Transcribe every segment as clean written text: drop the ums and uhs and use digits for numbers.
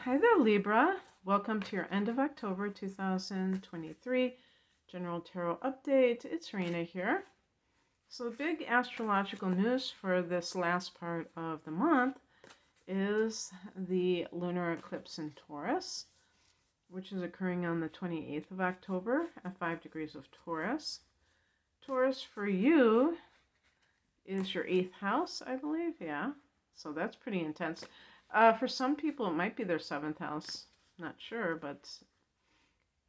Hi there, Libra. Welcome to your end of October 2023 General Tarot Update. It's Rena here. So the big astrological news for this last part of the month is the lunar eclipse in Taurus, which is occurring on the 28th of October at 5 degrees of Taurus. Taurus for you is your 8th house, I believe. Yeah, so that's pretty intense. For some people, it might be their 7th house. Not sure, but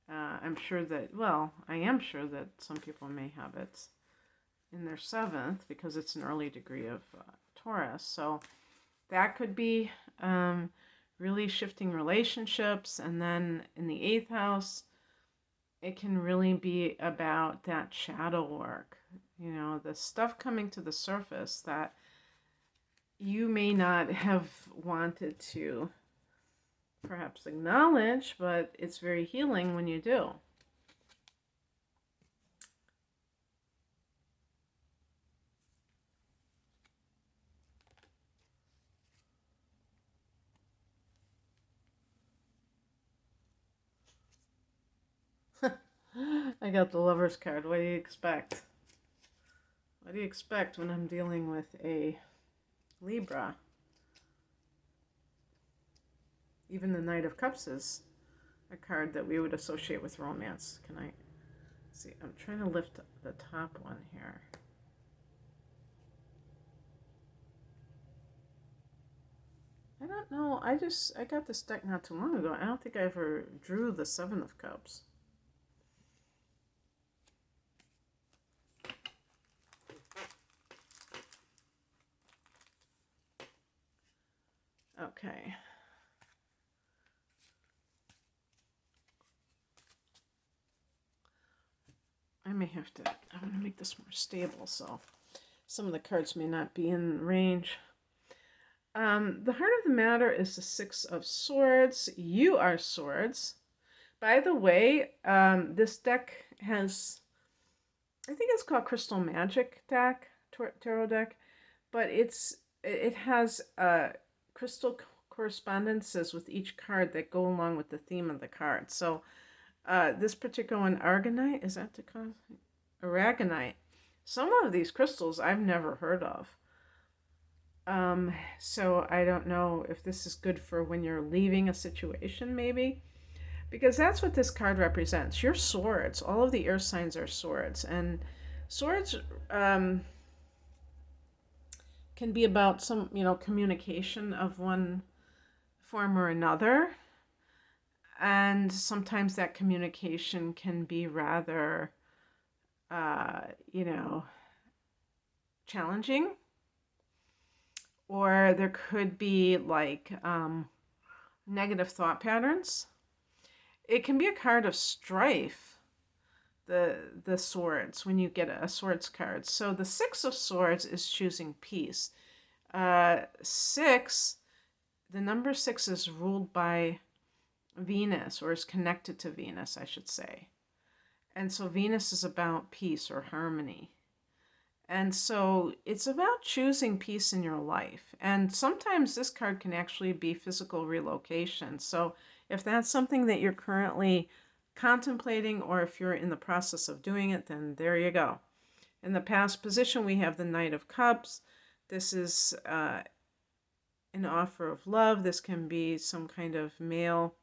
I'm sure that, well, I am sure that some people may have it in their 7th because it's an early degree of Taurus. So that could be really shifting relationships. And then in the 8th house, it can really be about that shadow work. You know, the stuff coming to the surface that you may not have wanted to perhaps acknowledge, but it's very healing when you do. I got the Lover's card. What do you expect? What do you expect when I'm dealing with a Libra? Even the Knight of Cups is a card that we would associate with romance. Can I see? I'm trying to lift the top one here. I don't know. I got this deck not too long ago. I don't think I ever drew the Seven of Cups. Okay. I may have to, I'm going to make this more stable, so some of the cards may not be in range. The heart of the matter is the Six of Swords. You are Swords. By the way, this deck has, I think it's called Crystal Magic deck, tarot deck, but it has crystal correspondences with each card that go along with the theme of the card. So this particular one, Aragonite, is that the card? Aragonite. Some of these crystals I've never heard of. So I don't know if this is good for when you're leaving a situation, maybe. Because that's what this card represents. You're swords. All of the earth signs are swords. And swords can be about some, communication of one form or another. And sometimes that communication can be rather, challenging. Or there could be like negative thought patterns. It can be a card of strife, the swords, when you get a swords card. So the Six of Swords is choosing peace. The number 6 is ruled by Venus, or is connected to Venus, I should say. And so Venus is about peace or harmony. And so it's about choosing peace in your life. And sometimes this card can actually be physical relocation. So if that's something that you're currently contemplating, or if you're in the process of doing it, then there you go. In the past position, we have the Knight of Cups. This is an offer of love. This can be some kind of male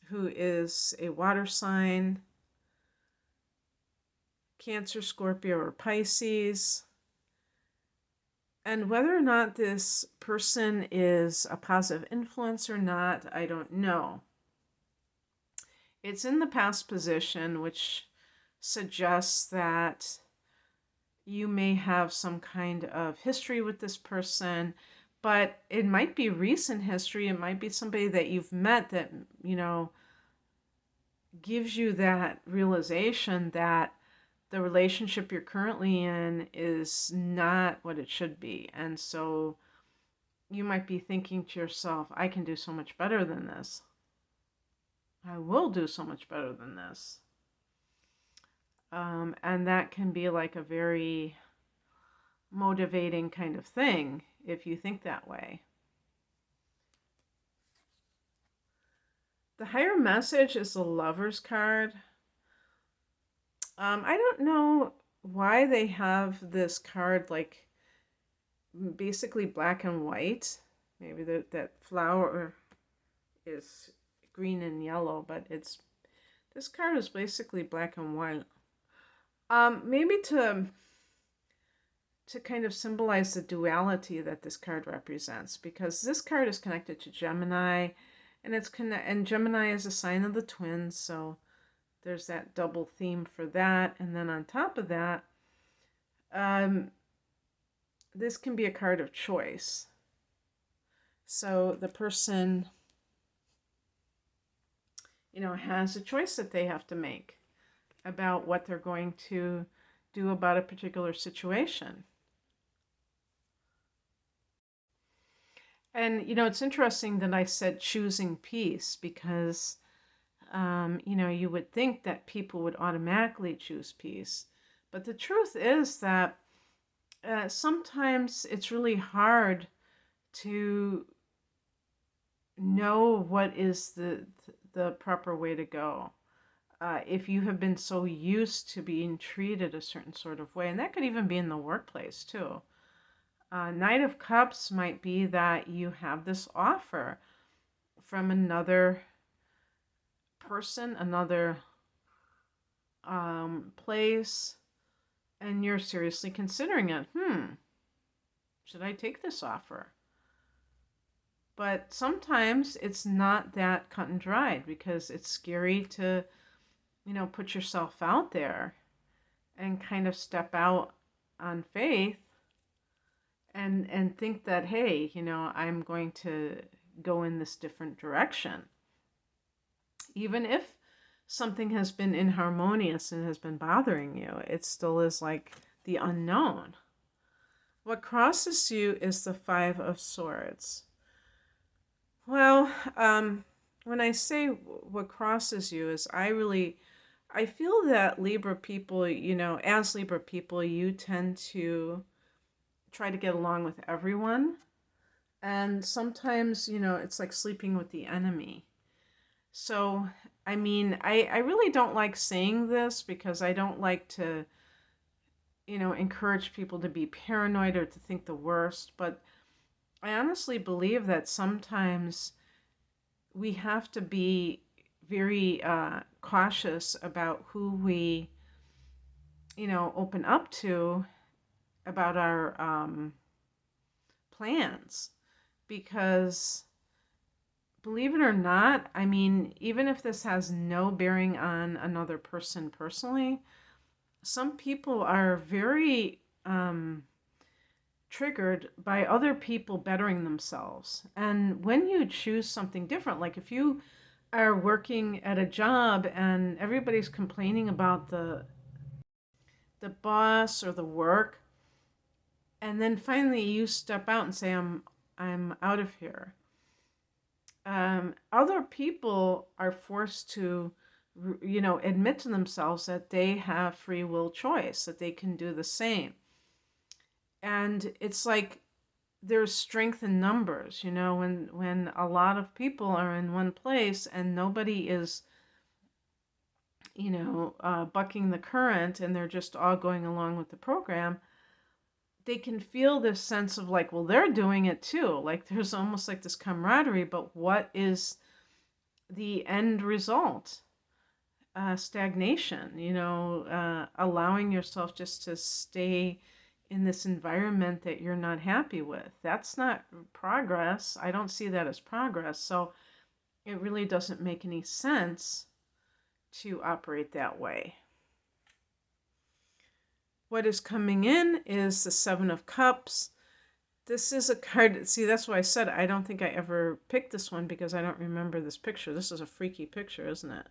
who is a water sign, Cancer, Scorpio, or Pisces. And whether or not this person is a positive influence or not, I don't know. It's in the past position, which suggests that you may have some kind of history with this person, but it might be recent history. It might be somebody that you've met that, gives you that realization that the relationship you're currently in is not what it should be. And so you might be thinking to yourself, I can do so much better than this. I will do so much better than this. And that can be like a very motivating kind of thing if you think that way. The higher message is the Lover's card. I don't know why they have this card like basically black and white. Maybe that flower is green and yellow, but this card is basically black and white. Maybe to kind of symbolize the duality that this card represents, because this card is connected to Gemini, and Gemini is a sign of the twins, so there's that double theme for that. And then on top of that, this can be a card of choice. So the person, has a choice that they have to make about what they're going to do about a particular situation. And, it's interesting that I said choosing peace because, you would think that people would automatically choose peace. But the truth is that sometimes it's really hard to know what is the proper way to go. If you have been so used to being treated a certain sort of way, and that could even be in the workplace too. Knight of Cups might be that you have this offer from another person, another place, and you're seriously considering it. Should I take this offer? But sometimes it's not that cut and dried because it's scary to, put yourself out there and kind of step out on faith and think that, hey, I'm going to go in this different direction. Even if something has been inharmonious and has been bothering you, it still is like the unknown. What crosses you is the Five of Swords. Well, when I say what crosses you is I feel that Libra people, as Libra people, you tend to try to get along with everyone. And sometimes, it's like sleeping with the enemy. So, I really don't like saying this because I don't like to, encourage people to be paranoid or to think the worst. But I honestly believe that sometimes we have to be very cautious about who we, open up to about our plans. Because believe it or not, even if this has no bearing on another person personally, some people are very triggered by other people bettering themselves. And when you choose something different, like if you are working at a job and everybody's complaining about the boss or the work, and then finally you step out and say, I'm out of here. Other people are forced to, admit to themselves that they have free will choice, that they can do the same. And it's like there's strength in numbers, when a lot of people are in one place and nobody is, bucking the current and they're just all going along with the program, they can feel this sense of like, well, they're doing it too. Like there's almost like this camaraderie, but what is the end result? Stagnation, allowing yourself just to stay in this environment that you're not happy with. That's not progress. I don't see that as progress. So it really doesn't make any sense to operate that way. What is coming in is the Seven of Cups. This is a card, see, that's why I said I don't think I ever picked this one because I don't remember this picture. This is a freaky picture, isn't it?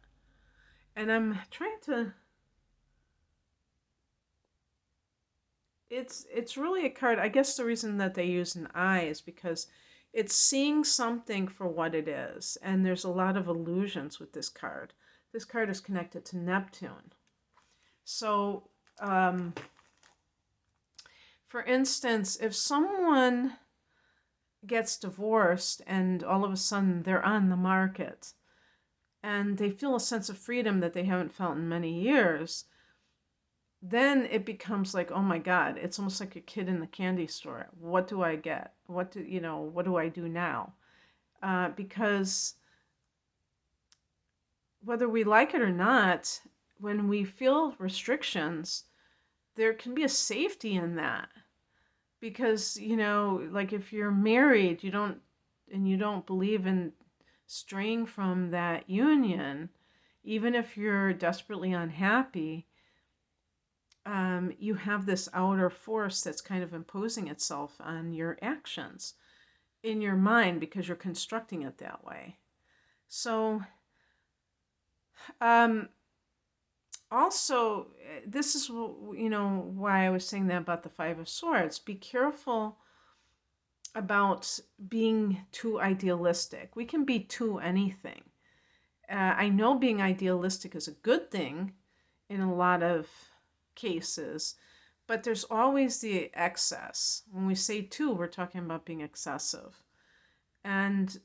And I'm trying to... It's really a card. I guess the reason that they use an eye is because it's seeing something for what it is. And there's a lot of illusions with this card. This card is connected to Neptune. So, for instance, if someone gets divorced and all of a sudden they're on the market, and they feel a sense of freedom that they haven't felt in many years, then it becomes like, oh my God, it's almost like a kid in the candy store. What do I get? What do I do now? Because whether we like it or not, when we feel restrictions, there can be a safety in that. Because, like if you're married, you don't believe in straying from that union, even if you're desperately unhappy, you have this outer force that's kind of imposing itself on your actions in your mind because you're constructing it that way. So, also, this is, why I was saying that about the Five of Swords. Be careful about being too idealistic. We can be too anything. I know being idealistic is a good thing in a lot of cases, but there's always the excess. When we say too, we're talking about being excessive. And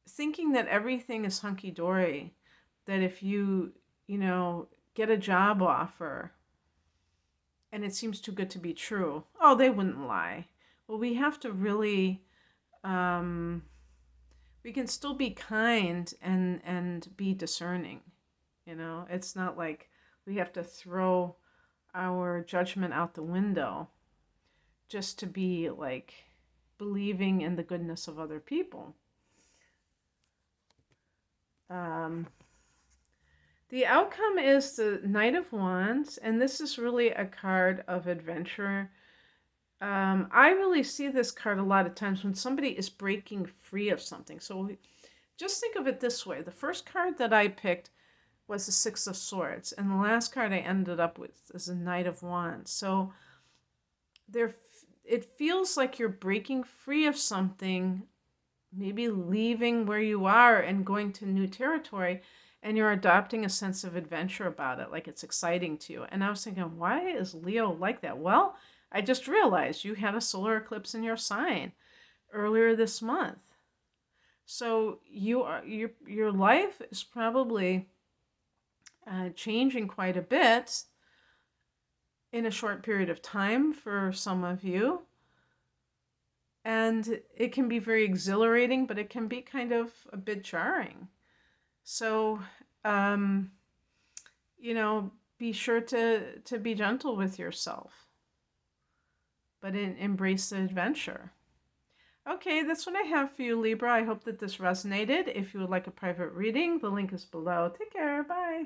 thinking that everything is hunky-dory, that if you get a job offer and it seems too good to be true, oh, they wouldn't lie. Well, we have to really, we can still be kind and be discerning. It's not like we have to throw our judgment out the window just to be like believing in the goodness of other people. The outcome is the Knight of Wands, and this is really a card of adventure. I really see this card a lot of times when somebody is breaking free of something. So just think of it this way. The first card that I picked was the Six of Swords, and the last card I ended up with is the Knight of Wands. So it feels like you're breaking free of something, maybe leaving where you are and going to new territory, and you're adopting a sense of adventure about it, like it's exciting to you. And I was thinking, why is Leo like that? Well, I just realized you had a solar eclipse in your sign earlier this month. So your life is probably changing quite a bit in a short period of time for some of you. And it can be very exhilarating, but it can be kind of a bit jarring. So, be sure to be gentle with yourself, but embrace the adventure. Okay, that's what I have for you, Libra. I hope that this resonated. If you would like a private reading, the link is below. Take care. Bye.